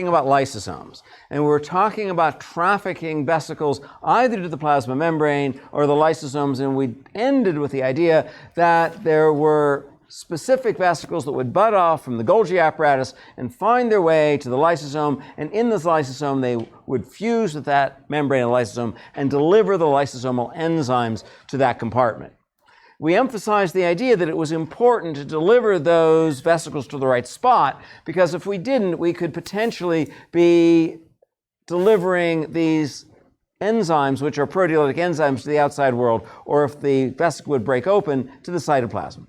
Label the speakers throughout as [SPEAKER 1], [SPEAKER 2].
[SPEAKER 1] about lysosomes, and we're talking about trafficking vesicles either to the plasma membrane or the lysosomes, and we ended with the idea that there were specific vesicles that would bud off from the Golgi apparatus and find their way to the lysosome, and in this lysosome they would fuse with that membrane of the lysosome and deliver the lysosomal enzymes to that compartment. We emphasized the idea that it was important to deliver those vesicles to the right spot, because if we didn't, we could potentially be delivering these enzymes, which are proteolytic enzymes, to the outside world, or if the vesicle would break open, to the cytoplasm.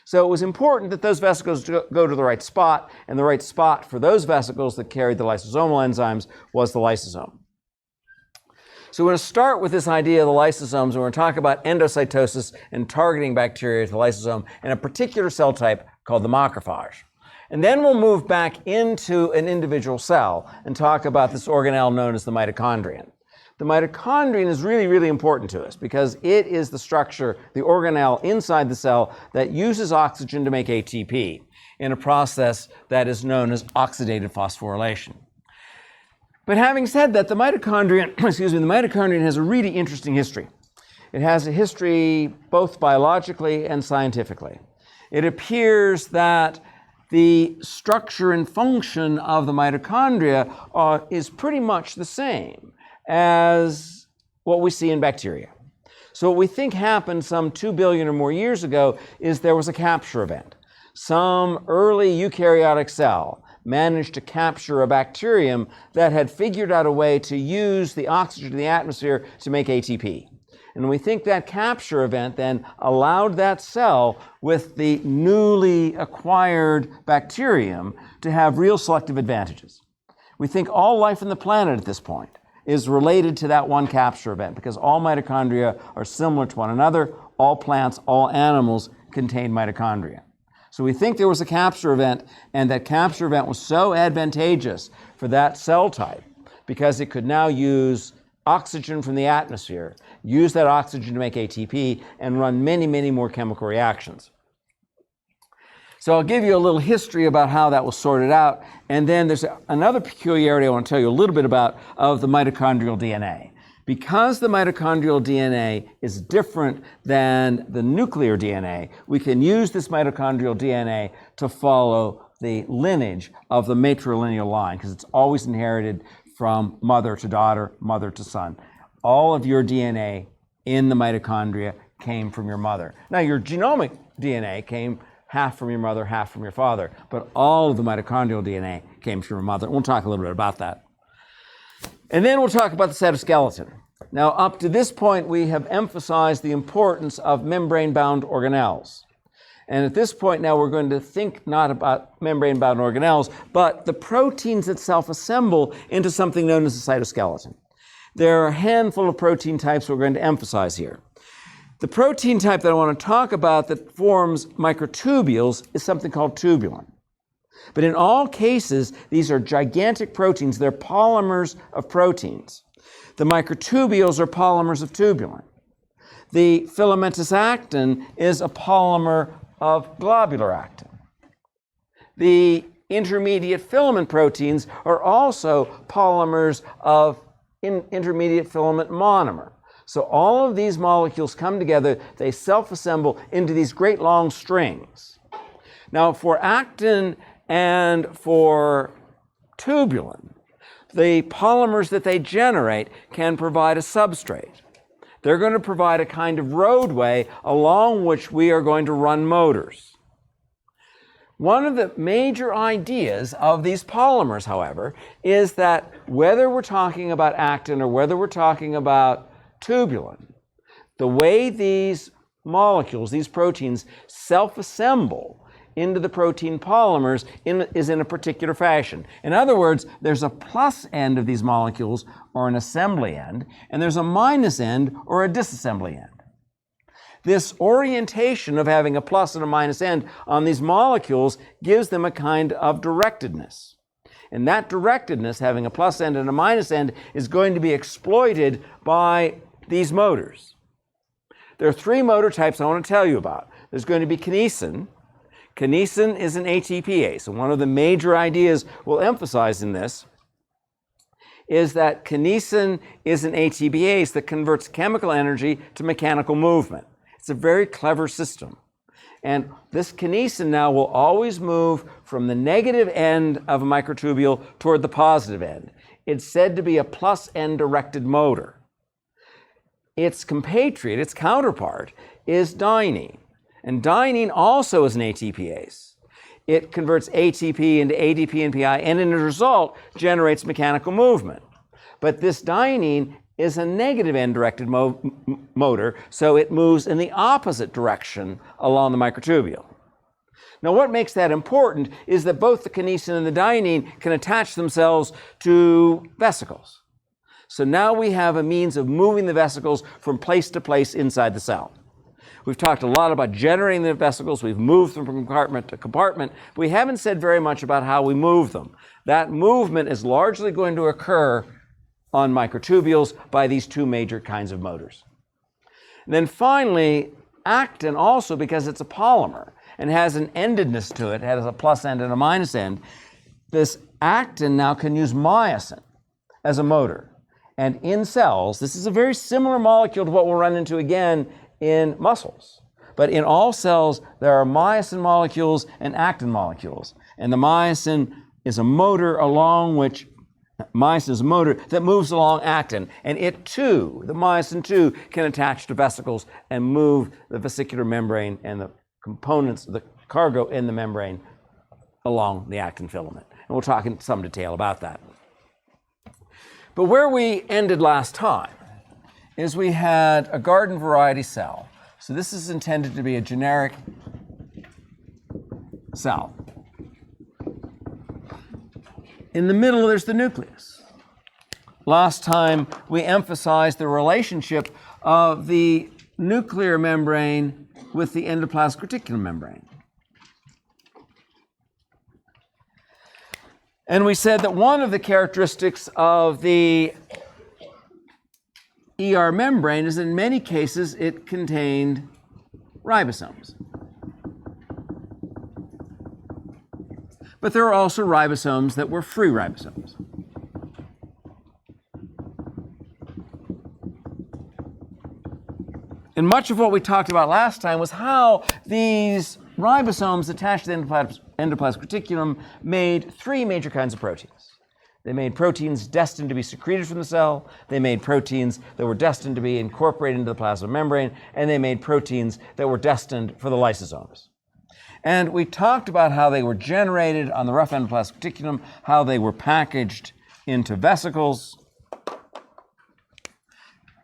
[SPEAKER 1] So it was important that those vesicles go to the right spot, and the right spot for those vesicles that carried the lysosomal enzymes was the lysosome. So we're going to start with this idea of the lysosomes, and we're going to talk about endocytosis and targeting bacteria to the lysosome in a particular cell type called the macrophage. And then we'll move back into an individual cell and talk about this organelle known as the mitochondrion. The mitochondrion is really, really important to us because it is the structure, the organelle inside the cell that uses oxygen to make ATP in a process that is known as oxidative phosphorylation. But having said that, the mitochondrion has a really interesting history. It has a history both biologically and scientifically. It appears that the structure and function of the mitochondria is pretty much the same as what we see in bacteria. So what we think happened some 2 billion or more years ago is there was a capture event. Some early eukaryotic cell managed to capture a bacterium that had figured out a way to use the oxygen in the atmosphere to make ATP. And we think that capture event then allowed that cell with the newly acquired bacterium to have real selective advantages. We think all life on the planet at this point is related to that one capture event because all mitochondria are similar to one another. All plants, all animals contain mitochondria. So we think there was a capture event, and that capture event was so advantageous for that cell type because it could now use oxygen from the atmosphere, use that oxygen to make ATP, and run many, many more chemical reactions. So I'll give you a little history about how that was sorted out, and then there's another peculiarity I want to tell you a little bit about of the mitochondrial DNA. Because the mitochondrial DNA is different than the nuclear DNA, we can use this mitochondrial DNA to follow the lineage of the matrilineal line, because it's always inherited from mother to daughter, mother to son. All of your DNA in the mitochondria came from your mother. Now, your genomic DNA came half from your mother, half from your father, but all of the mitochondrial DNA came from your mother. We'll talk a little bit about that. And then we'll talk about the cytoskeleton. Now, up to this point, we have emphasized the importance of membrane-bound organelles. And at this point now, we're going to think not about membrane-bound organelles, but the proteins that self-assemble into something known as the cytoskeleton. There are a handful of protein types we're going to emphasize here. The protein type that I want to talk about that forms microtubules is something called tubulin. But in all cases, these are gigantic proteins. They're polymers of proteins. The microtubules are polymers of tubulin. The filamentous actin is a polymer of globular actin. The intermediate filament proteins are also polymers of intermediate filament monomer. So all of these molecules come together, they self-assemble into these great long strings. Now for actin and for tubulin, the polymers that they generate can provide a substrate. They're going to provide a kind of roadway along which we are going to run motors. One of the major ideas of these polymers, however, is that whether we're talking about actin or whether we're talking about tubulin, the way these molecules, these proteins, self-assemble into the protein polymers is in a particular fashion. In other words, there's a plus end of these molecules, or an assembly end, and there's a minus end, or a disassembly end. This orientation of having a plus and a minus end on these molecules gives them a kind of directedness. And that directedness, having a plus end and a minus end, is going to be exploited by these motors. There are three motor types I want to tell you about. There's going to be kinesin. Kinesin is an ATPase, and one of the major ideas we'll emphasize in this is that kinesin is an ATPase that converts chemical energy to mechanical movement. It's a very clever system. And this kinesin now will always move from the negative end of a microtubule toward the positive end. It's said to be a plus end directed motor. Its compatriot, its counterpart, is dynein. And dynein also is an ATPase. It converts ATP into ADP and PI, and in a result generates mechanical movement. But this dynein is a negative end-directed motor, so it moves in the opposite direction along the microtubule. Now, what makes that important is that both the kinesin and the dynein can attach themselves to vesicles. So now we have a means of moving the vesicles from place to place inside the cell. We've talked a lot about generating the vesicles. We've moved them from compartment to compartment. But we haven't said very much about how we move them. That movement is largely going to occur on microtubules by these two major kinds of motors. And then finally, actin also, because it's a polymer and has an endedness to it, has a plus end and a minus end, this actin now can use myosin as a motor. And in cells, this is a very similar molecule to what we'll run into again in muscles. But in all cells, there are myosin molecules and actin molecules. And the myosin is a motor along which myosin is a motor that moves along actin. And it too, the myosin too, can attach to vesicles and move the vesicular membrane and the components, the cargo in the membrane along the actin filament. And we'll talk in some detail about that. But where we ended last time is we had a garden variety cell. So this is intended to be a generic cell. In the middle, there's the nucleus. Last time, we emphasized the relationship of the nuclear membrane with the endoplasmic reticulum membrane. And we said that one of the characteristics of the ER membrane is that in many cases it contained ribosomes. But there are also ribosomes that were free ribosomes. And much of what we talked about last time was how these ribosomes attached to the endoplasmic reticulum made three major kinds of proteins. They made proteins destined to be secreted from the cell, they made proteins that were destined to be incorporated into the plasma membrane, and they made proteins that were destined for the lysosomes. And we talked about how they were generated on the rough endoplasmic reticulum, how they were packaged into vesicles,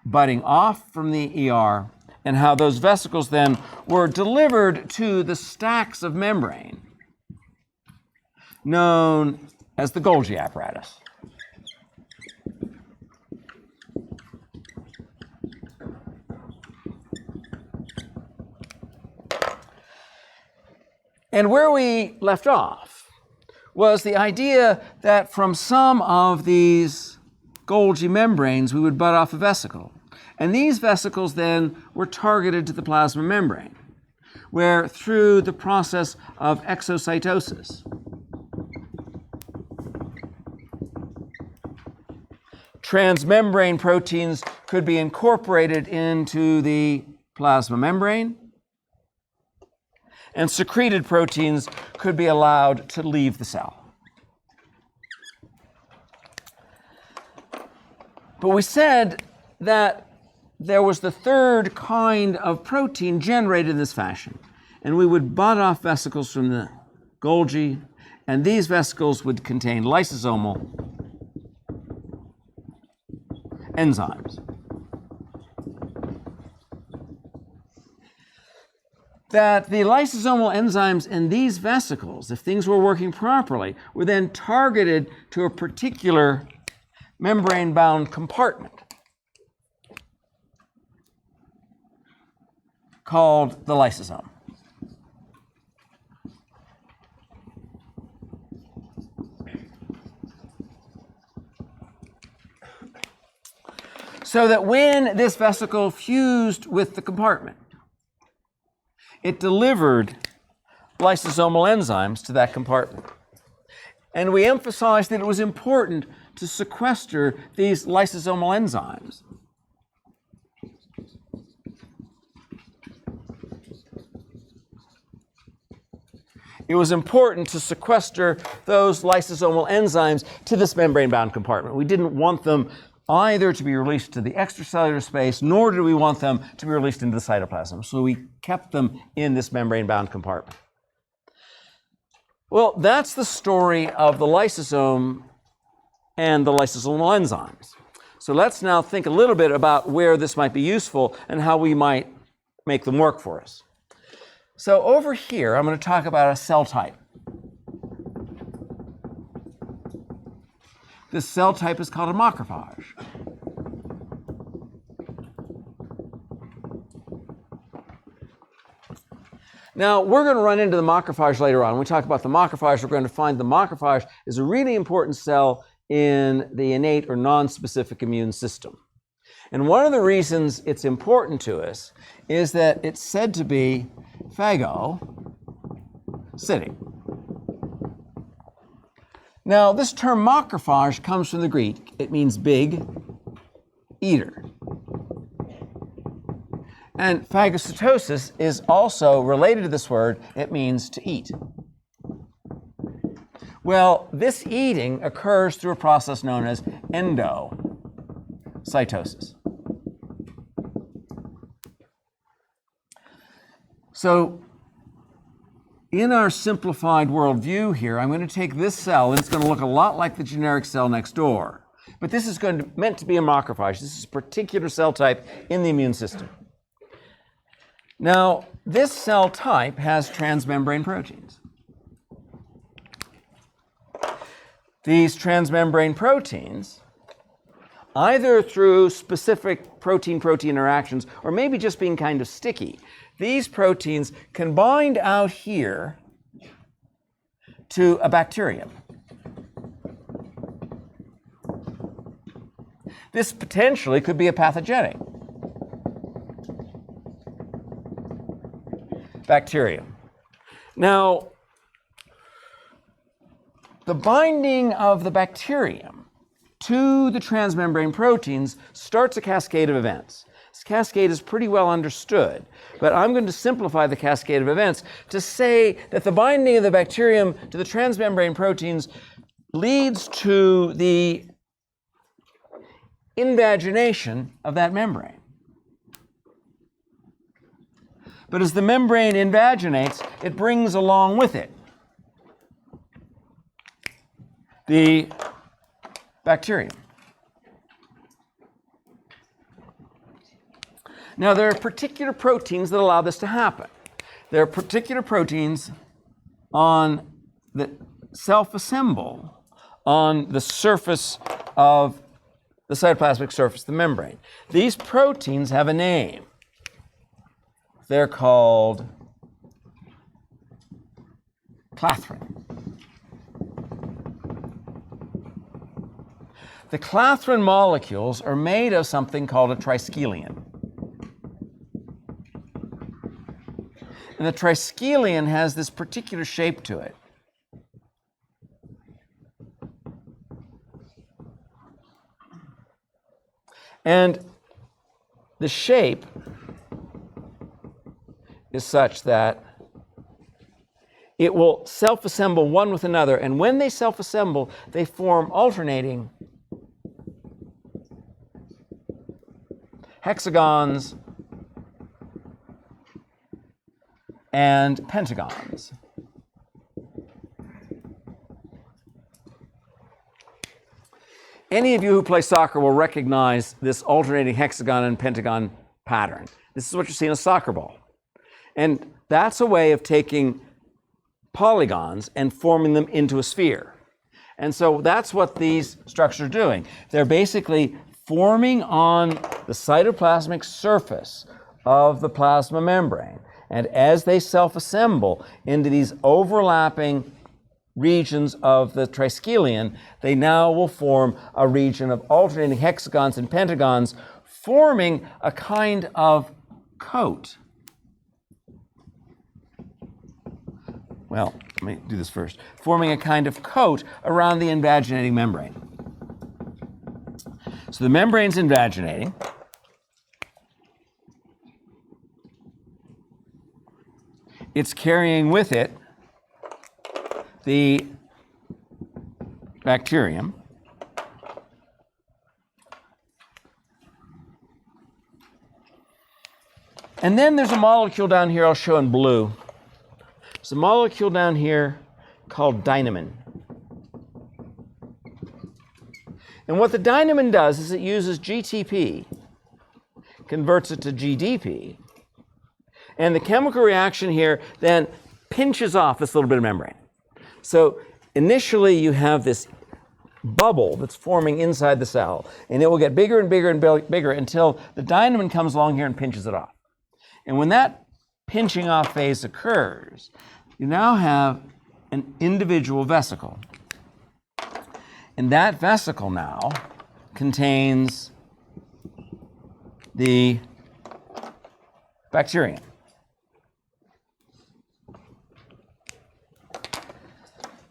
[SPEAKER 1] budding off from the ER, and how those vesicles then were delivered to the stacks of membrane known as the Golgi apparatus. And where we left off was the idea that from some of these Golgi membranes we would bud off a vesicle. And these vesicles then were targeted to the plasma membrane, where through the process of exocytosis, transmembrane proteins could be incorporated into the plasma membrane, and secreted proteins could be allowed to leave the cell. But we said that there was the third kind of protein generated in this fashion, and we would bud off vesicles from the Golgi, and these vesicles would contain lysosomal enzymes. That the lysosomal enzymes in these vesicles, if things were working properly, were then targeted to a particular membrane-bound compartment called the lysosome. So that when this vesicle fused with the compartment, it delivered lysosomal enzymes to that compartment. And we emphasized that it was important to sequester these lysosomal enzymes. It was important to sequester those lysosomal enzymes to this membrane-bound compartment. We didn't want them either to be released to the extracellular space, nor did we want them to be released into the cytoplasm. So we kept them in this membrane-bound compartment. Well, that's the story of the lysosome and the lysosomal enzymes. So let's now think a little bit about where this might be useful and how we might make them work for us. So over here, I'm going to talk about a cell type. This cell type is called a macrophage. Now, we're going to run into the macrophage later on. When we talk about the macrophage, we're going to find the macrophage is a really important cell in the innate or non-specific immune system. And one of the reasons it's important to us is that it's said to be phagocytic. Now, this term macrophage comes from the Greek. It means big eater. And phagocytosis is also related to this word. It means to eat. Well, this eating occurs through a process known as endocytosis. So, in our simplified worldview here, I'm going to take this cell, and it's going to look a lot like the generic cell next door. But this is meant to be a macrophage. This is a particular cell type in the immune system. Now, this cell type has transmembrane proteins. These transmembrane proteins, either through specific protein-protein interactions or maybe just being kind of sticky, these proteins can bind out here to a bacterium. This potentially could be a pathogenic bacterium. Now, the binding of the bacterium to the transmembrane proteins starts a cascade of events. This cascade is pretty well understood, but I'm going to simplify the cascade of events to say that the binding of the bacterium to the transmembrane proteins leads to the invagination of that membrane. But as the membrane invaginates, it brings along with it the bacterium. Now, there are particular proteins that allow this to happen. There are particular proteins that self-assemble on the surface of the cytoplasmic surface, the membrane. These proteins have a name. They're called clathrin. The clathrin molecules are made of something called a triskelion. And the triskelion has this particular shape to it. And the shape is such that it will self-assemble one with another, and when they self-assemble, they form alternating hexagons and pentagons. Any of you who play soccer will recognize this alternating hexagon and pentagon pattern. This is what you see in a soccer ball. And that's a way of taking polygons and forming them into a sphere. And so that's what these structures are doing. They're basically forming on the cytoplasmic surface of the plasma membrane. And as they self-assemble into these overlapping regions of the triskelion, they now will form a region of alternating hexagons and pentagons, forming a kind of coat. well, let me do this first, forming a kind of coat around the invaginating membrane. So the membrane's invaginating. It's carrying with it the bacterium. And then there's a molecule down here I'll show in blue. There's a molecule down here called dynamin. And what the dynamin does is it uses GTP, converts it to GDP, and the chemical reaction here then pinches off this little bit of membrane. So initially you have this bubble that's forming inside the cell, and it will get bigger and bigger and bigger until the dynamin comes along here and pinches it off. And when that pinching off phase occurs, you now have an individual vesicle. And that vesicle now contains the bacterium.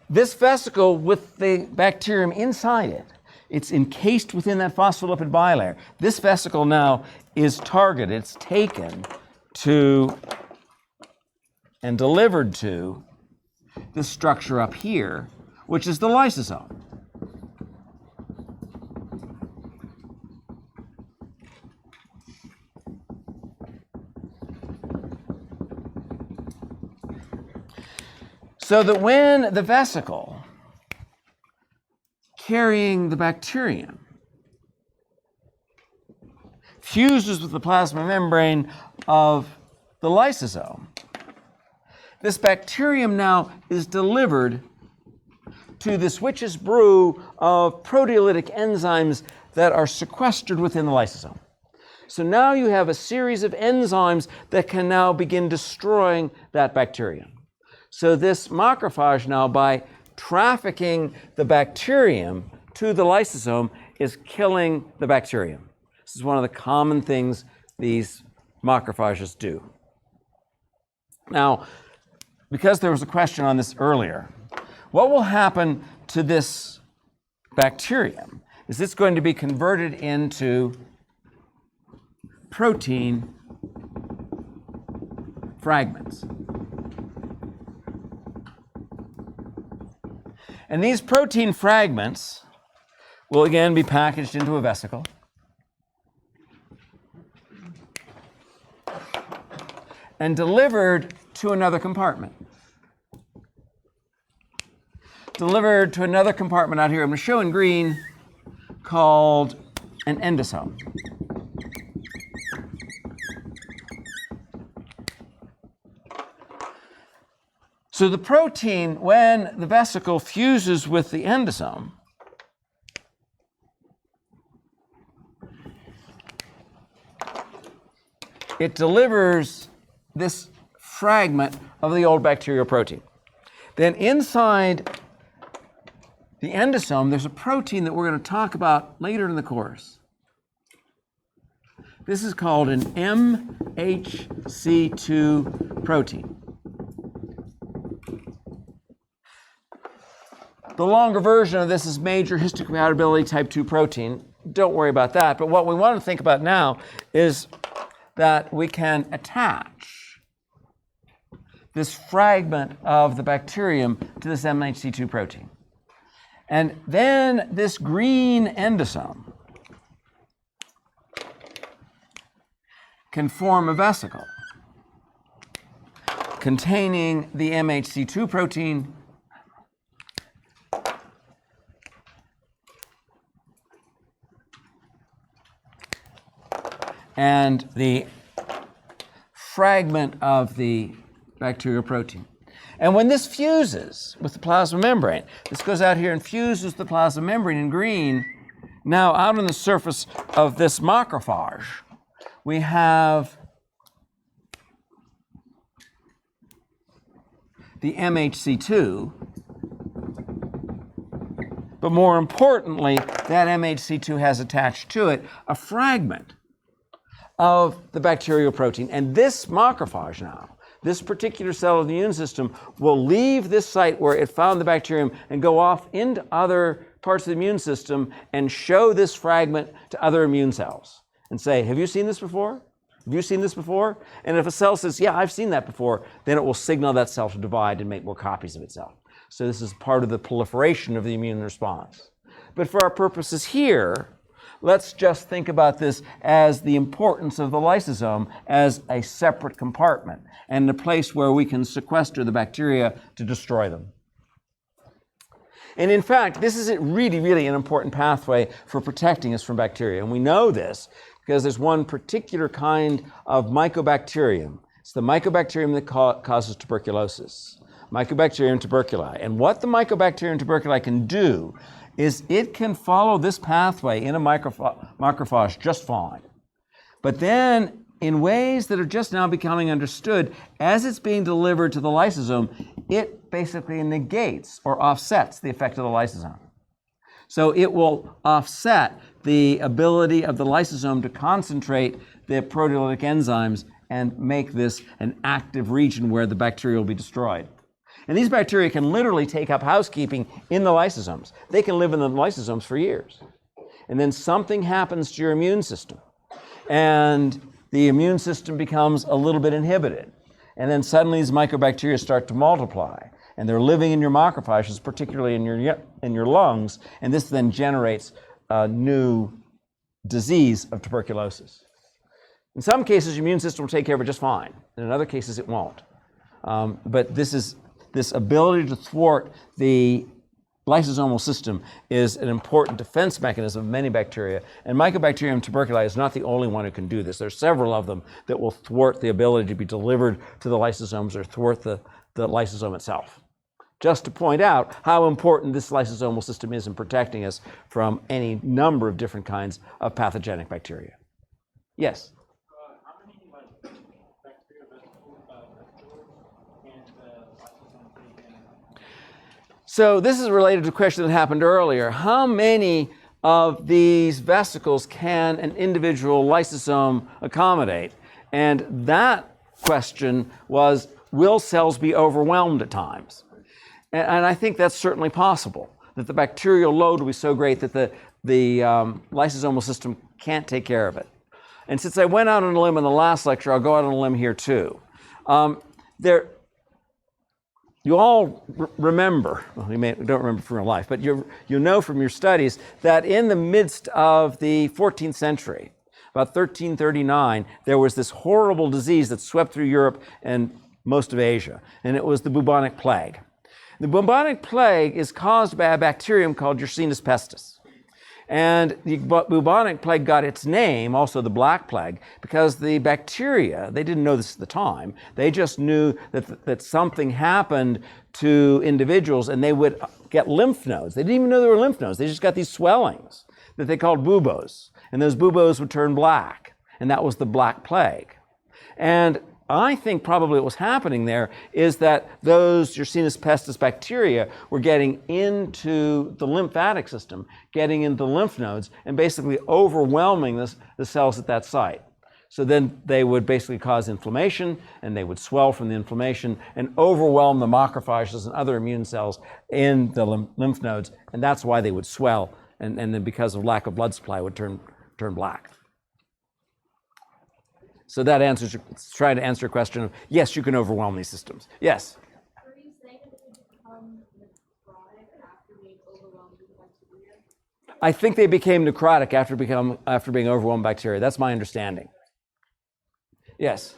[SPEAKER 1] This vesicle with the bacterium inside it, it's encased within that phospholipid bilayer. This vesicle now is targeted, it's taken to and delivered to this structure up here, which is the lysosome. So that when the vesicle carrying the bacterium fuses with the plasma membrane of the lysosome, this bacterium now is delivered to this witch's brew of proteolytic enzymes that are sequestered within the lysosome. So now you have a series of enzymes that can now begin destroying that bacterium. So this macrophage now, by trafficking the bacterium to the lysosome, is killing the bacterium. This is one of the common things these macrophages do. Now, because there was a question on this earlier, what will happen to this bacterium? Is this going to be converted into protein fragments? And these protein fragments will again be packaged into a vesicle. And delivered to another compartment. Delivered to another compartment out here, I'm going to show in green, called an endosome. So the protein, when the vesicle fuses with the endosome, it delivers this fragment of the old bacterial protein. Then inside the endosome, there's a protein that we're going to talk about later in the course. This is called an MHC2 protein. The longer version of this is major histocompatibility type 2 protein. Don't worry about that. But what we want to think about now is that we can attach this fragment of the bacterium to this MHC2 protein. And then this green endosome can form a vesicle containing the MHC2 protein and the fragment of the bacterial protein. And when this fuses with the plasma membrane, this goes out here and fuses with the plasma membrane in green, now out on the surface of this macrophage, we have the MHC2, but more importantly, that MHC2 has attached to it a fragment of the bacterial protein. And this macrophage now, this particular cell of the immune system will leave this site where it found the bacterium and go off into other parts of the immune system and show this fragment to other immune cells and say, have you seen this before? Have you seen this before? And if a cell says, yeah, I've seen that before, then it will signal that cell to divide and make more copies of itself. So this is part of the proliferation of the immune response. But for our purposes here, let's just think about this as the importance of the lysosome as a separate compartment and a place where we can sequester the bacteria to destroy them. And in fact, this is really, really an important pathway for protecting us from bacteria. And we know this because there's one particular kind of mycobacterium. It's the mycobacterium that causes tuberculosis, Mycobacterium tuberculi. And what the Mycobacterium tuberculi can do is it can follow this pathway in a macrophage just fine. But then, in ways that are just now becoming understood, as it's being delivered to the lysosome, it basically negates or offsets the effect of the lysosome. So it will offset the ability of the lysosome to concentrate the proteolytic enzymes and make this an active region where the bacteria will be destroyed. And these bacteria can literally take up housekeeping in the lysosomes. They can live in the lysosomes for years. And then something happens to your immune system. And the immune system becomes a little bit inhibited. And then suddenly these mycobacteria start to multiply. And they're living in your macrophages, particularly in your lungs. And this then generates a new disease of tuberculosis. In some cases, your immune system will take care of it just fine. In other cases, it won't. But this ability to thwart the lysosomal system is an important defense mechanism of many bacteria. And Mycobacterium tuberculi is not the only one who can do this. There's several of them that will thwart the ability to be delivered to the lysosomes or thwart the lysosome itself. Just to point out how important this lysosomal system is in protecting us from any number of different kinds of pathogenic bacteria. Yes?
[SPEAKER 2] How many bacteria vesicles and lysosome take in?
[SPEAKER 1] So this is related to a question that happened earlier. How many of these vesicles can an individual lysosome accommodate? And that question was, will cells be overwhelmed at times? And I think that's certainly possible, that the bacterial load will be so great that the lysosomal system can't take care of it. And since I went out on a limb in the last lecture, I'll go out on a limb here too. You all remember, well, you don't remember from real life, but you know from your studies that in the midst of the 14th century, about 1339, there was this horrible disease that swept through Europe and most of Asia, and it was the bubonic plague. The bubonic plague is caused by a bacterium called Yersinia pestis. And the bubonic plague got its name, also the Black Plague, because the bacteria, they didn't know this at the time, they just knew that something happened to individuals and they would get lymph nodes. They didn't even know they were lymph nodes. They just got these swellings that they called buboes. And those buboes would turn black. And that was the Black Plague. And I think probably what was happening there is that those Yersinia pestis bacteria were getting into the lymphatic system, getting into the lymph nodes, and basically overwhelming the cells at that site. So then they would basically cause inflammation, and they would swell from the inflammation and overwhelm the macrophages and other immune cells in the lymph nodes, and that's why they would swell, and then because of lack of blood supply would turn black. So that trying to answer your question of, yes, you can overwhelm these systems. Yes?
[SPEAKER 3] Are you saying that they become necrotic after being overwhelmed with bacteria?
[SPEAKER 1] I think they became necrotic after being overwhelmed by bacteria. That's my understanding. Yes?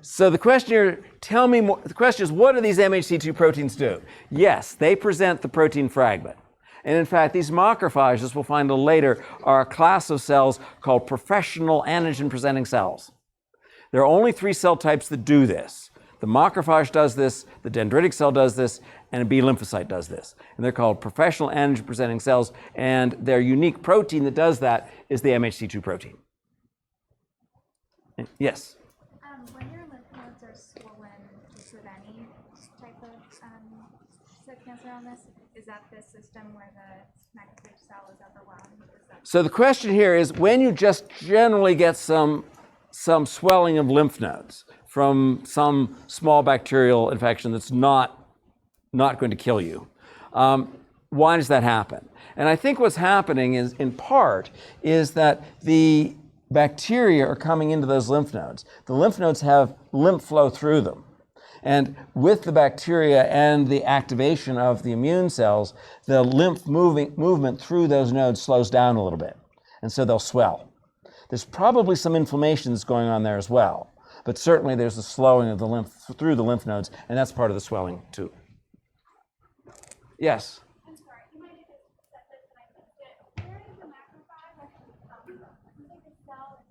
[SPEAKER 1] So the question here, tell me more. The question is, what do these MHC2 proteins do? Yes, they present the protein fragment. And in fact, these macrophages, we'll find out later, are a class of cells called professional antigen-presenting cells. There are only 3 cell types that do this. The macrophage does this, the dendritic cell does this, and a B lymphocyte does this. And they're called professional antigen-presenting cells, and their unique protein that does that is the MHC2 protein. Yes?
[SPEAKER 4] When your lymph nodes are swollen, is it any type of
[SPEAKER 3] to answer on this? Is that the system where the macrophage cell is overwhelmed?
[SPEAKER 1] So the question here is when you just generally get some swelling of lymph nodes from some small bacterial infection that's not going to kill you, why does that happen? And I think what's happening is, in part, is that the bacteria are coming into those lymph nodes. The lymph nodes have lymph flow through them. And with the bacteria and the activation of the immune cells, the lymph movement through those nodes slows down a little bit. And so they'll swell. There's probably some inflammation that's going on there as well. But certainly there's a slowing of the lymph through the lymph nodes, and that's part of the swelling too. Yes?
[SPEAKER 3] I'm sorry, you might have just said this and I missed it. Where does the macrophage actually come from? Is it like a cell that's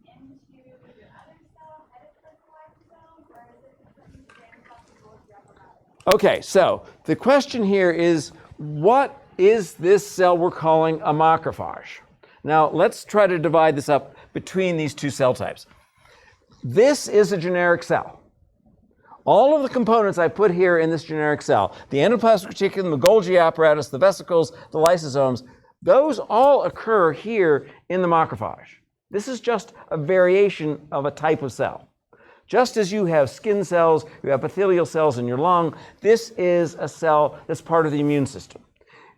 [SPEAKER 3] entering into your other cell, headed towards the lysosome, or is it something standing up towards the upper body?
[SPEAKER 1] Okay, so the question here is, what is this cell we're calling a macrophage? Now, let's try to divide this up between these two cell types. This is a generic cell. All of the components I put here in this generic cell, the endoplasmic reticulum, the Golgi apparatus, the vesicles, the lysosomes, those all occur here in the macrophage. This is just a variation of a type of cell. Just as you have skin cells, you have epithelial cells in your lung, this is a cell that's part of the immune system.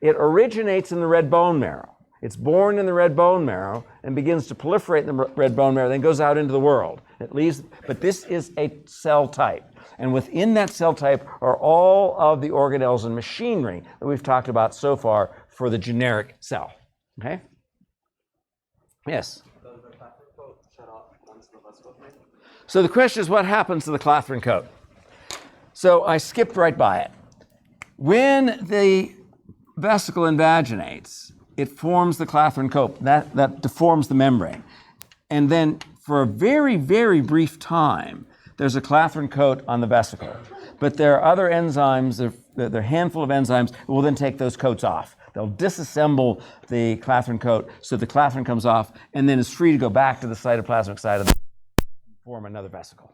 [SPEAKER 1] It originates in the red bone marrow. It's born in the red bone marrow and begins to proliferate in the red bone marrow, then goes out into the world. It leaves, but this is a cell type. And within that cell type are all of the organelles and machinery that we've talked about so far for the generic cell. Okay? Yes?
[SPEAKER 4] Does the Clathrin coat shut off once the vesicle is made?
[SPEAKER 1] So the question is, what happens to the Clathrin coat? So I skipped right by it. When the vesicle invaginates, it forms the Clathrin coat. That deforms the membrane. And then for a very, very brief time, there's a Clathrin coat on the vesicle. But there are other enzymes, there are a handful of enzymes that will then take those coats off. They'll disassemble the Clathrin coat so the Clathrin comes off and then is free to go back to the cytoplasmic side of the and form another vesicle.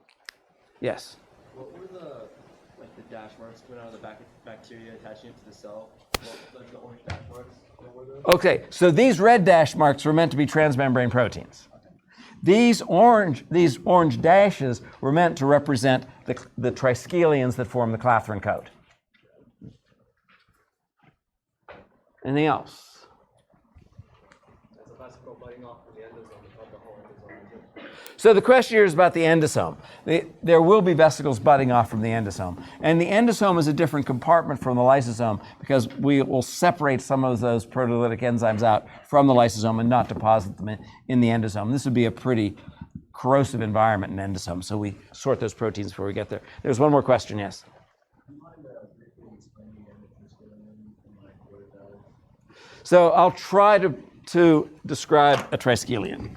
[SPEAKER 1] Yes?
[SPEAKER 4] What were the dash marks coming out of the bacteria attaching it to the cell? What, the orange dash marks? What were those?
[SPEAKER 1] Okay, so these red dash marks were meant to be transmembrane proteins. These orange dashes were meant to represent the Triskelions that form the Clathrin coat. Anything else?
[SPEAKER 4] As a vesicle biting off from the endosome, not the whole endosome.
[SPEAKER 1] So the question here is about the endosome. There will be vesicles budding off from the endosome. And the endosome is a different compartment from the lysosome because we will separate some of those proteolytic enzymes out from the lysosome and not deposit them in the endosome. This would be a pretty corrosive environment in endosome, so we sort those proteins before we get there. There's one more question, yes? So I'll try to describe a Triskelion.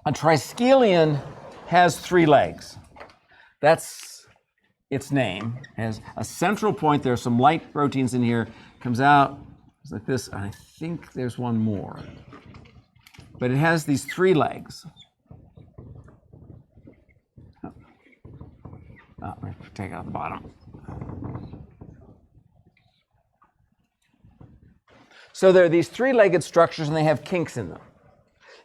[SPEAKER 1] A Triskelion has 3 legs. That's its name. It has a central point. There are some light proteins in here. Comes out it's like this. I think there's one more. But it has these 3 legs. Oh, let me take out the bottom. So there are these 3-legged structures, and they have kinks in them.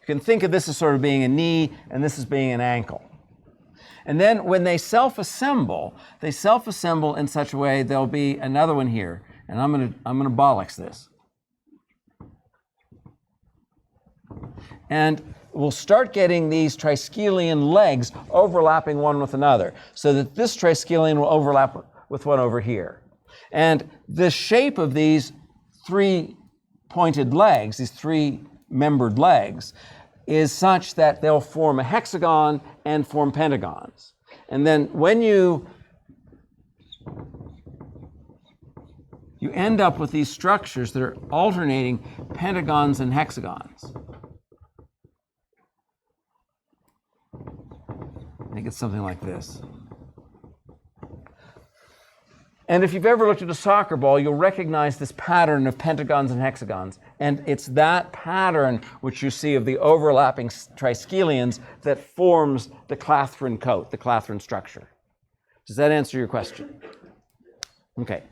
[SPEAKER 1] You can think of this as sort of being a knee, and this as being an ankle. And then when they self-assemble in such a way, there'll be another one here. And I'm gonna bollix this. And we'll start getting these Triskelion legs overlapping one with another, so that this Triskelion will overlap with one over here. And the shape of these 3-pointed legs, these 3-membered legs, is such that they'll form a hexagon and form pentagons. And then when you end up with these structures that are alternating pentagons and hexagons. I think it's something like this. And if you've ever looked at a soccer ball, you'll recognize this pattern of pentagons and hexagons. And it's that pattern which you see of the overlapping Triskelions that forms the Clathrin coat, the Clathrin structure. Does that answer your question? Okay.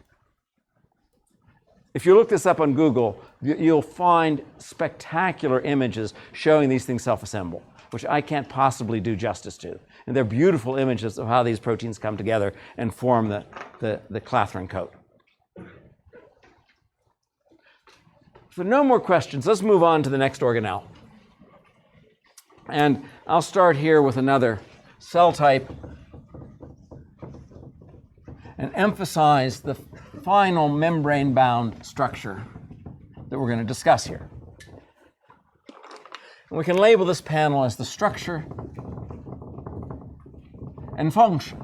[SPEAKER 1] If you look this up on Google, you'll find spectacular images showing these things self-assemble, which I can't possibly do justice to. And they're beautiful images of how these proteins come together and form the clathrin coat. So no more questions. Let's move on to the next organelle. And I'll start here with another cell type and emphasize the final membrane-bound structure that we're going to discuss here. And we can label this panel as the structure and function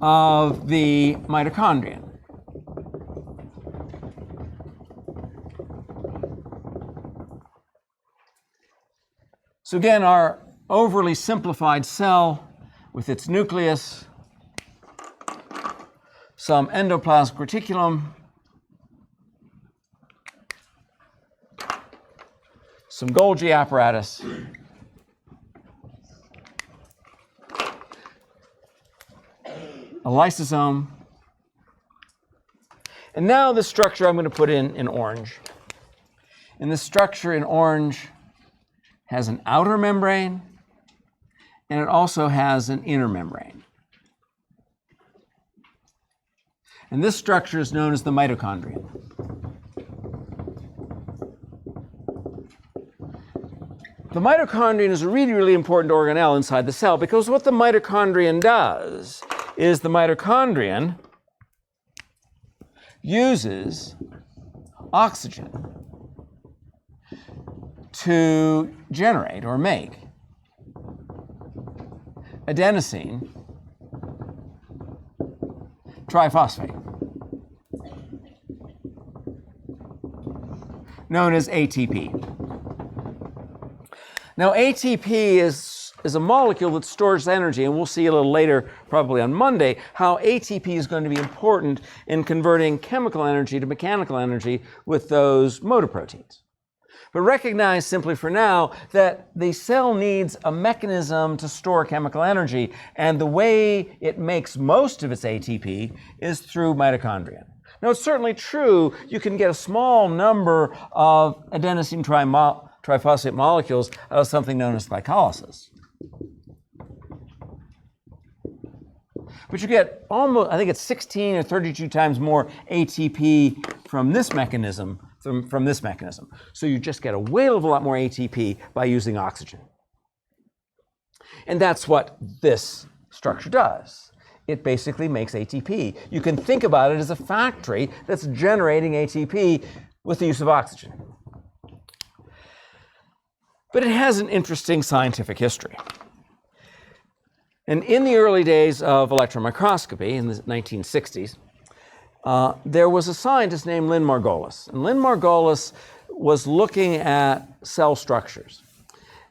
[SPEAKER 1] of the mitochondrion. So again, our overly simplified cell with its nucleus, some endoplasmic reticulum, some Golgi apparatus, a lysosome, and now the structure I'm going to put in orange. And this structure in orange has an outer membrane, and it also has an inner membrane. And this structure is known as the mitochondrion. The mitochondrion is a really, really important organelle inside the cell, because what the mitochondrion does is the mitochondrion uses oxygen to generate or make adenosine triphosphate, known as ATP. Now, ATP is a molecule that stores energy, and we'll see a little later, probably on Monday, how ATP is going to be important in converting chemical energy to mechanical energy with those motor proteins. But recognize simply for now that the cell needs a mechanism to store chemical energy, and the way it makes most of its ATP is through mitochondria. Now, it's certainly true you can get a small number of adenosine triphosphate molecules out of something known as glycolysis. But you get almost, I think it's 16 or 32 times more ATP from this mechanism from this mechanism. So you just get a whale of a lot more ATP by using oxygen. And that's what this structure does. It basically makes ATP. You can think about it as a factory that's generating ATP with the use of oxygen. But it has an interesting scientific history. And in the early days of electron microscopy, in the 1960s, there was a scientist named Lynn Margolis. And Lynn Margolis was looking at cell structures.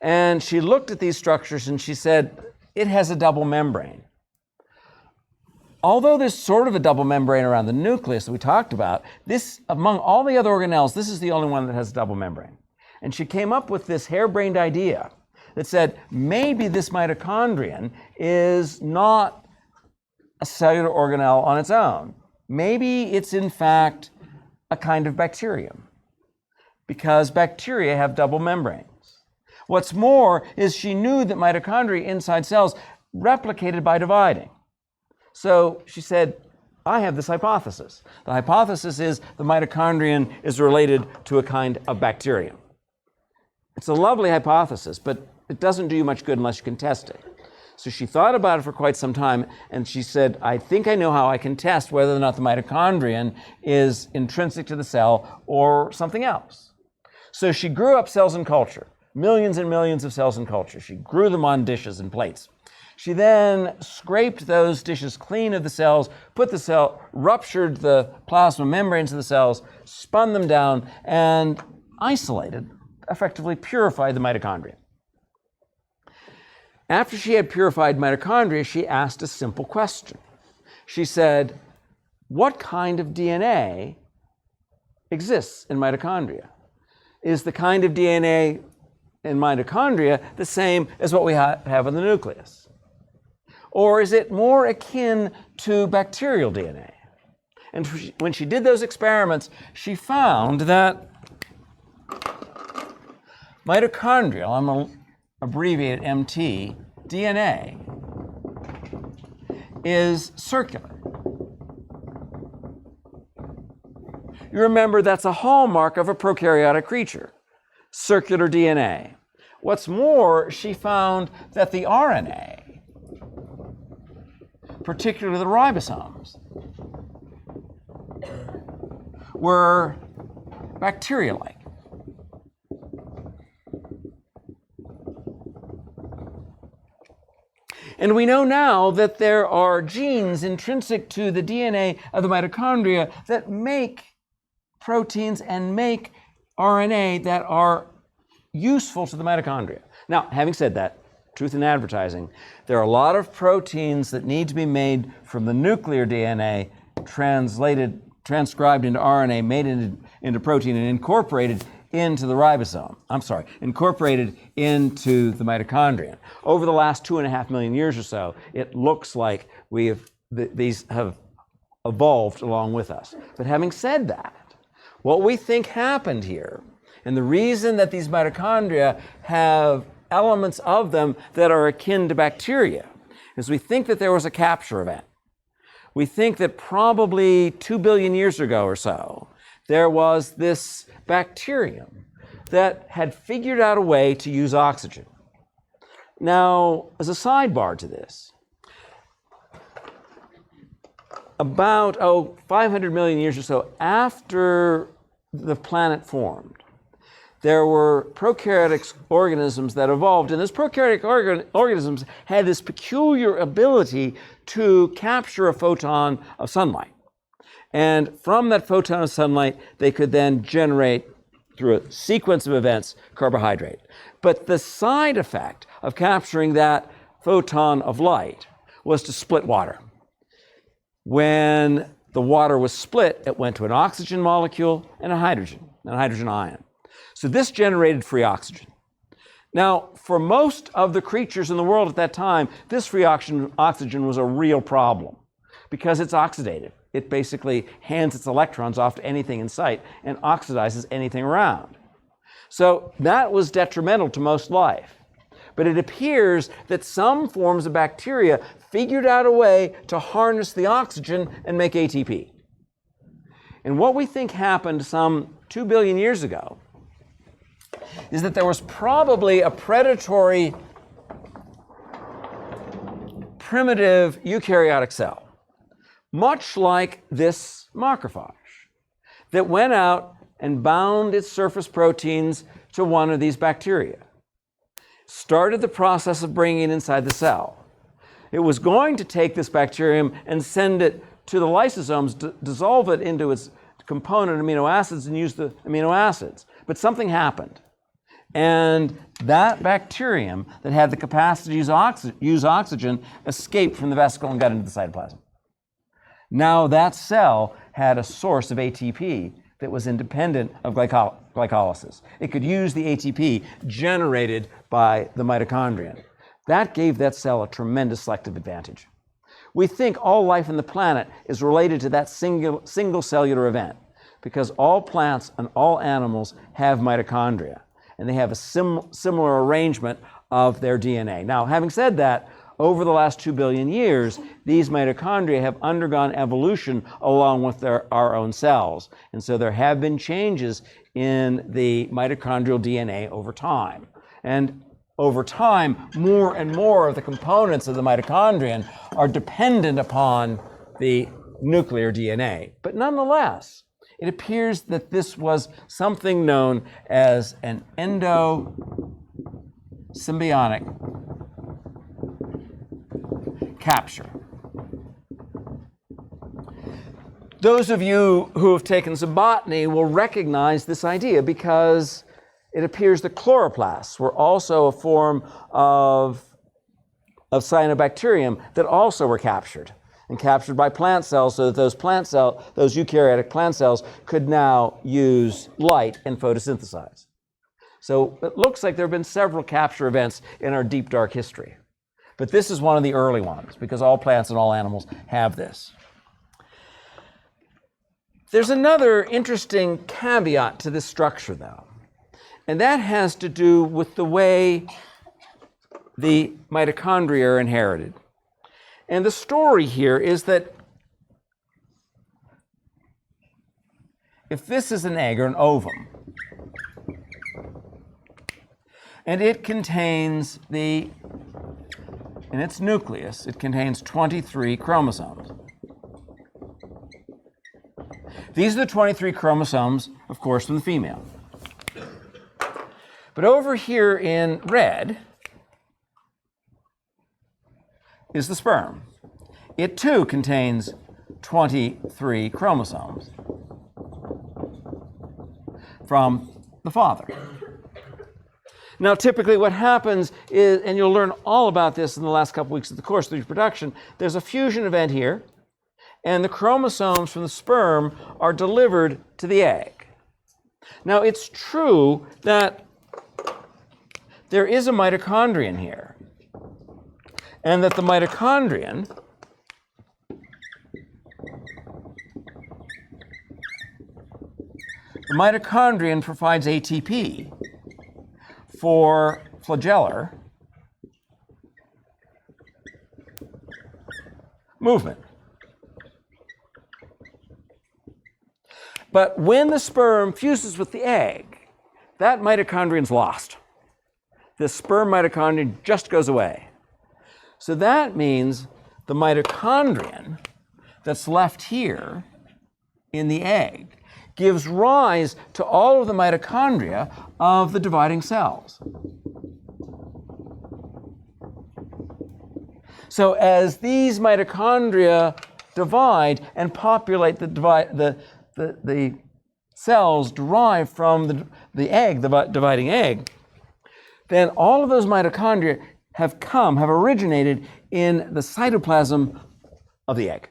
[SPEAKER 1] And she looked at these structures and she said, it has a double membrane. Although there's sort of a double membrane around the nucleus that we talked about, this, among all the other organelles, this is the only one that has a double membrane. And she came up with this harebrained idea that said, maybe this mitochondrion is not a cellular organelle on its own. Maybe it's in fact a kind of bacterium, because bacteria have double membranes. What's more is she knew that mitochondria inside cells replicated by dividing. So she said, I have this hypothesis. The hypothesis is the mitochondrion is related to a kind of bacterium. It's a lovely hypothesis, but it doesn't do you much good unless you can test it. So she thought about it for quite some time, and she said, I think I know how I can test whether or not the mitochondrion is intrinsic to the cell or something else. So she grew up cells in culture, millions and millions of cells in culture. She grew them on dishes and plates. She then scraped those dishes clean of the cells, ruptured the plasma membranes of the cells, spun them down, and isolated, effectively purified the mitochondria. After she had purified mitochondria, she asked a simple question. She said, what kind of DNA exists in mitochondria? Is the kind of DNA in mitochondria the same as what we have in the nucleus? Or is it more akin to bacterial DNA? And when she did those experiments, she found that mitochondrial, I'm going to abbreviate MT, DNA, is circular. You remember that's a hallmark of a prokaryotic creature, circular DNA. What's more, she found that the RNA, particularly the ribosomes, were bacteria-like. And we know now that there are genes intrinsic to the DNA of the mitochondria that make proteins and make RNA that are useful to the mitochondria. Now, having said that, truth in advertising, there are a lot of proteins that need to be made from the nuclear DNA, transcribed into RNA, made into protein, and incorporated into the ribosome. Incorporated into the mitochondrion. Over the last 2.5 million years or so, it looks like these have evolved along with us. But having said that, what we think happened here, and the reason that these mitochondria have elements of them that are akin to bacteria, is we think that there was a capture event. We think that probably 2 billion years ago or so, there was this bacterium that had figured out a way to use oxygen. Now, as a sidebar to this, about 500 million years or so after the planet formed, there were prokaryotic organisms that evolved, and those prokaryotic organisms had this peculiar ability to capture a photon of sunlight. And from that photon of sunlight, they could then generate, through a sequence of events, carbohydrate. But the side effect of capturing that photon of light was to split water. When the water was split, it went to an oxygen molecule and a hydrogen ion. So this generated free oxygen. Now, for most of the creatures in the world at that time, this free oxygen was a real problem because it's oxidative. It basically hands its electrons off to anything in sight and oxidizes anything around. So that was detrimental to most life. But it appears that some forms of bacteria figured out a way to harness the oxygen and make ATP. And what we think happened some 2 billion years ago is that there was probably a predatory primitive eukaryotic cell, much like this macrophage, that went out and bound its surface proteins to one of these bacteria, started the process of bringing it inside the cell. It was going to take this bacterium and send it to the lysosomes, dissolve it into its component amino acids and use the amino acids. But something happened. And that bacterium that had the capacity to use oxygen escaped from the vesicle and got into the cytoplasm. Now that cell had a source of ATP that was independent of glycolysis. It could use the ATP generated by the mitochondrion. That gave that cell a tremendous selective advantage. We think all life on the planet is related to that single cellular event because all plants and all animals have mitochondria, and they have a similar arrangement of their DNA. Now, having said that, over the last 2 billion years, these mitochondria have undergone evolution along with our own cells. And so there have been changes in the mitochondrial DNA over time. And over time, more and more of the components of the mitochondrion are dependent upon the nuclear DNA. But nonetheless, it appears that this was something known as an endo-symbiotic capture. Those of you who have taken some botany will recognize this idea because it appears that chloroplasts were also a form of cyanobacterium that also were captured by plant cells so that those eukaryotic plant cells could now use light and photosynthesize. So it looks like there have been several capture events in our deep, dark history. But this is one of the early ones because all plants and all animals have this. There's another interesting caveat to this structure, though, and that has to do with the way the mitochondria are inherited. And the story here is that if this is an egg or an ovum, and it contains in its nucleus, it contains 23 chromosomes. These are the 23 chromosomes, of course, from the female. But over here in red is the sperm. It too contains 23 chromosomes from the father. Now, typically what happens is, and you'll learn all about this in the last couple weeks of the course of reproduction, there's a fusion event here, and the chromosomes from the sperm are delivered to the egg. Now, it's true that there is a mitochondrion here, and that the mitochondrion provides ATP for flagellar movement. But when the sperm fuses with the egg, that mitochondrion's lost. The sperm mitochondrion just goes away. So that means the mitochondrion that's left here in the egg gives rise to all of the mitochondria of the dividing cells. So as these mitochondria divide and populate the cells derived from the egg, the dividing egg, then all of those mitochondria have originated in the cytoplasm of the egg.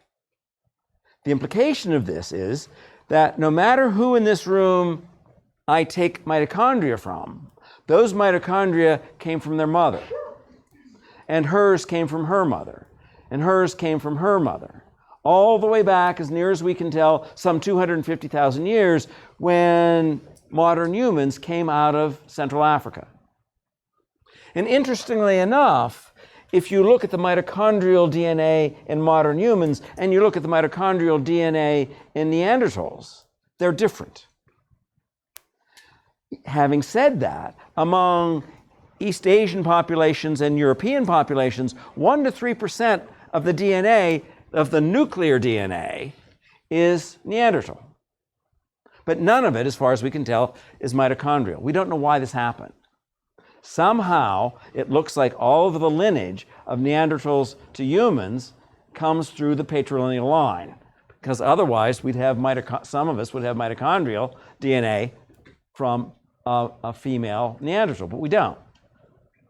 [SPEAKER 1] The implication of this is that no matter who in this room I take mitochondria from, those mitochondria came from their mother, and hers came from her mother, and hers came from her mother, all the way back, as near as we can tell, some 250,000 years, when modern humans came out of Central Africa. And interestingly enough, if you look at the mitochondrial DNA in modern humans and you look at the mitochondrial DNA in Neanderthals, they're different. Having said that, among East Asian populations and European populations, 1 to 3% of the DNA, of the nuclear DNA, is Neanderthal. But none of it, as far as we can tell, is mitochondrial. We don't know why this happened. Somehow, it looks like all of the lineage of Neanderthals to humans comes through the patrilineal line, because otherwise we'd have some of us would have mitochondrial DNA from a female Neanderthal, but we don't.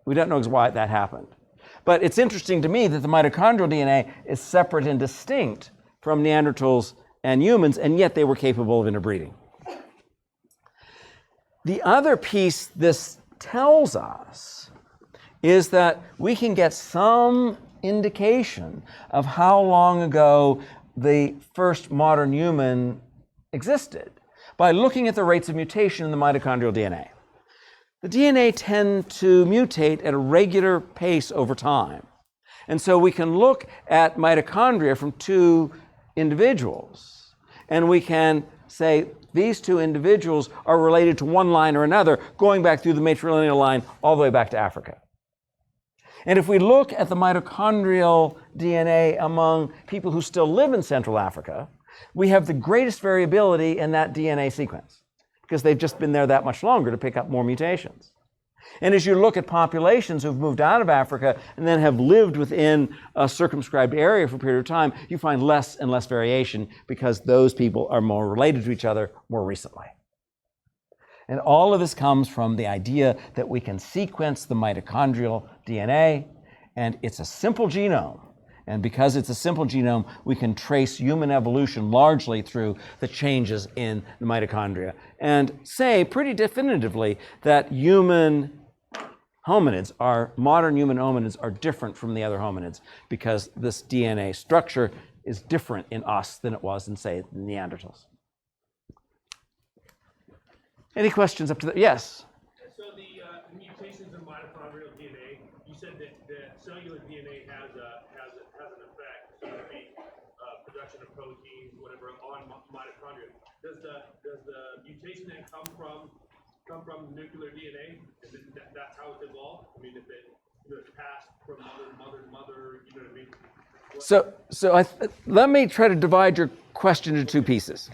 [SPEAKER 1] We don't know why that happened. But it's interesting to me that the mitochondrial DNA is separate and distinct from Neanderthals and humans, and yet they were capable of interbreeding. The other piece this tells us is that we can get some indication of how long ago the first modern human existed by looking at the rates of mutation in the mitochondrial DNA. The DNA tend to mutate at a regular pace over time. And so we can look at mitochondria from two individuals, and we can say these two individuals are related to one line or another, going back through the matrilineal line all the way back to Africa. And if we look at the mitochondrial DNA among people who still live in Central Africa, we have the greatest variability in that DNA sequence, because they've just been there that much longer to pick up more mutations. And as you look at populations who've moved out of Africa and then have lived within a circumscribed area for a period of time, you find less and less variation because those people are more related to each other more recently. And all of this comes from the idea that we can sequence the mitochondrial DNA, and it's a simple genome. And because it's a simple genome, we can trace human evolution largely through the changes in the mitochondria and say pretty definitively that human modern human hominids are different from the other hominids because this DNA structure is different in us than it was in, say, Neanderthals. Any questions up to that? Yes?
[SPEAKER 5] So the mutations in mitochondrial DNA, you said that the cellular DNA has an effect, so it would be production of proteins, whatever, on mitochondria. Does the mutation then come from nuclear DNA? And then that's how it's evolved? I mean, if it's passed from mother to mother, you know what I mean?
[SPEAKER 1] Let me try to divide your question into two pieces.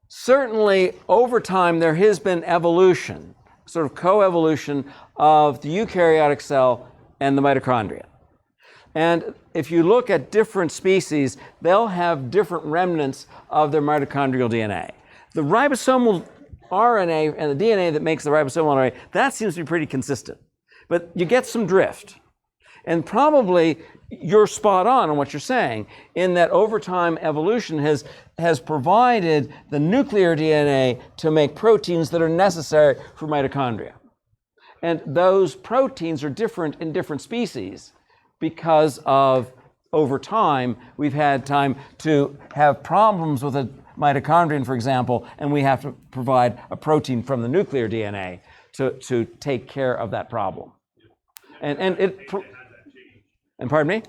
[SPEAKER 1] Certainly, over time, there has been evolution, sort of coevolution of the eukaryotic cell and the mitochondria. And if you look at different species, they'll have different remnants of their mitochondrial DNA. The ribosomal RNA and the DNA that makes the ribosomal RNA, that seems to be pretty consistent. But you get some drift. And probably you're spot on what you're saying, in that over time evolution has provided the nuclear DNA to make proteins that are necessary for mitochondria. And those proteins are different in different species because of, over time, we've had time to have problems with a mitochondrion, for example, and we have to provide a protein from the nuclear DNA to take care of that problem. And pardon me?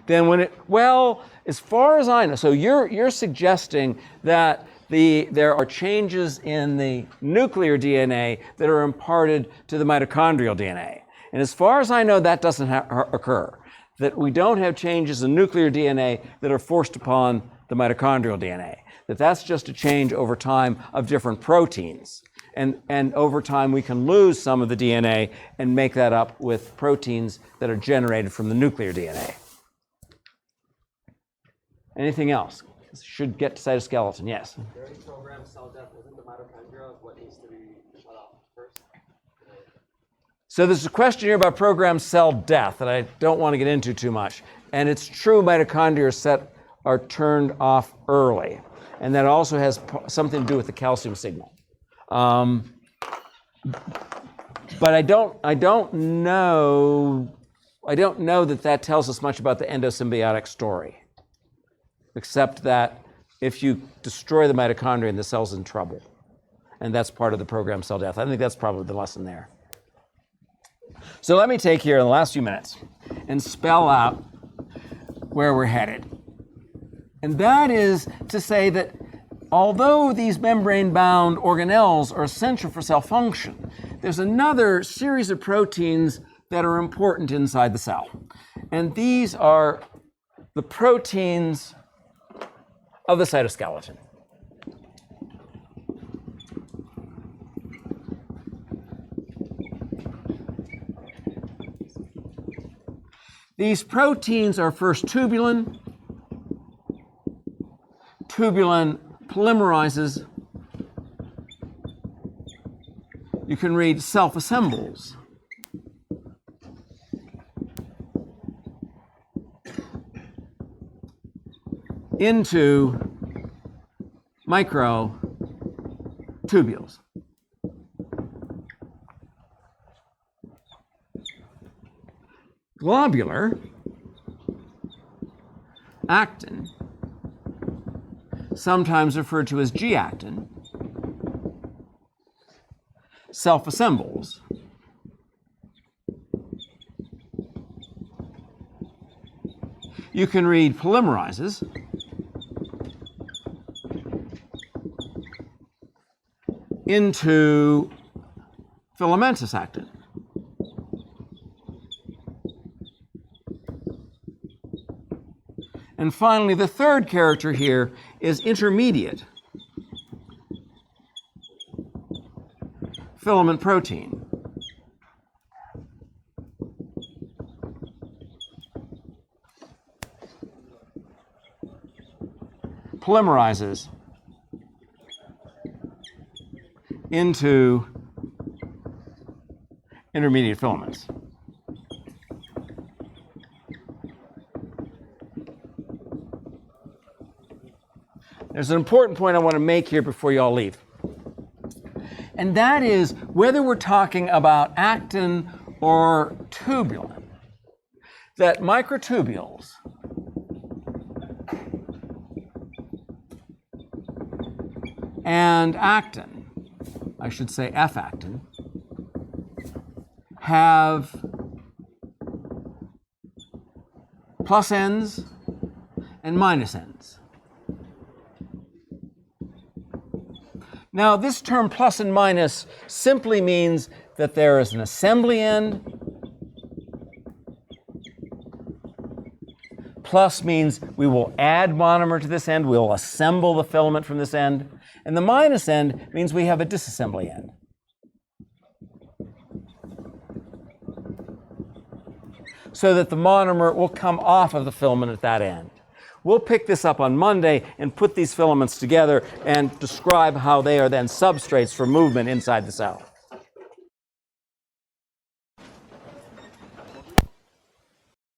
[SPEAKER 1] Then when well, as far as I know, so you're suggesting that there are changes in the nuclear DNA that are imparted to the mitochondrial DNA. And as far as I know, that doesn't occur. That we don't have changes in nuclear DNA that are forced upon the mitochondrial DNA. That's just a change over time of different proteins. And over time, we can lose some of the DNA and make that up with proteins that are generated from the nuclear DNA. Anything else? Should get to cytoskeleton, yes.
[SPEAKER 4] There any programmed cell death within the mitochondria? What needs to be shut off first?
[SPEAKER 1] So there's a question here about programmed cell death that I don't want to get into too much. And it's true mitochondria are turned off early. And that also has something to do with the calcium signal. But I don't know that tells us much about the endosymbiotic story, except that if you destroy the mitochondria, the cell's in trouble. And that's part of the programmed cell death. I think that's probably the lesson there. So let me take here in the last few minutes and spell out where we're headed. And that is to say that although these membrane-bound organelles are essential for cell function, there's another series of proteins that are important inside the cell. And these are the proteins of the cytoskeleton. These proteins are first tubulin. Tubulin polymerizes. You can read self-assembles. Into microtubules. Globular actin, sometimes referred to as G-actin, self-assembles. You can read polymerizes. Into filamentous actin. And finally, the third character here is intermediate filament protein. Polymerizes into intermediate filaments. There's an important point I want to make here before you all leave. And that is whether we're talking about actin or tubulin, that microtubules and actin, I should say F-actin, have plus ends and minus ends. Now, this term plus and minus simply means that there is an assembly end. Plus means we will add monomer to this end, we'll assemble the filament from this end. And the minus end means we have a disassembly end. So that the monomer will come off of the filament at that end. We'll pick this up on Monday and put these filaments together and describe how they are then substrates for movement inside the cell.